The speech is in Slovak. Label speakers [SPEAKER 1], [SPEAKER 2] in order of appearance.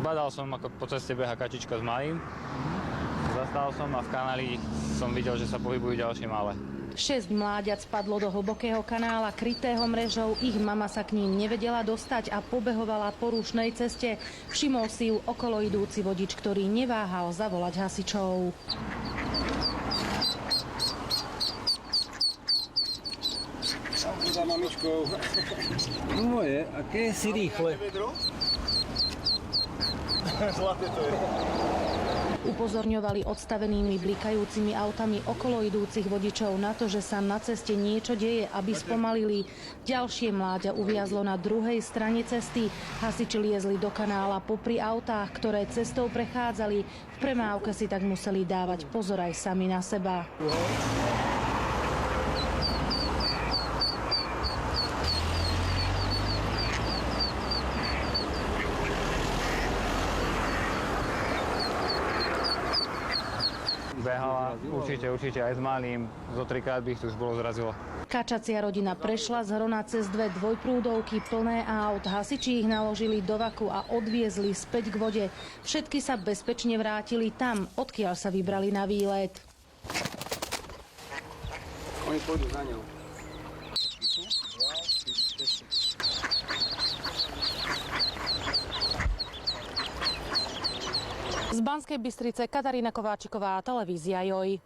[SPEAKER 1] Zbadal som, ako po ceste beha kačička s malým. Zastal som a v kanáli som videl, že sa pohybujú ďalšie malé.
[SPEAKER 2] 6 mláďat spadlo do hlbokého kanála krytého mrežou. Ich mama sa k ním nevedela dostať a pobehovala po rušnej ceste. Všimol si ju okolo idúci vodič, ktorý neváhal zavolať hasičov.
[SPEAKER 3] Za mamičkou. Moje, aké si rýchle.
[SPEAKER 4] Zlaté to je.
[SPEAKER 2] Upozorňovali odstavenými blikajúcimi autami okolo idúcich vodičov na to, že sa na ceste niečo deje, aby spomalili. Ďalšie mláďa uviazlo na druhej strane cesty. Hasiči liezli do kanála popri autách, ktoré cestou prechádzali. V premávke si tak museli dávať pozor aj sami na seba.
[SPEAKER 1] Behala určite aj s malým. Zo 3-krát by ich tu už bolo zrazilo.
[SPEAKER 2] Kačacia rodina prešla z Hrona cez 2 dvojprúdovky plné aut. Hasiči ich naložili do vaku a odviezli späť k vode. Všetky sa bezpečne vrátili tam, odkiaľ sa vybrali na výlet.
[SPEAKER 3] Oni pôjdu za ňou.
[SPEAKER 2] Z Banskej Bystrice Katarína Kováčiková, televízia JOJ.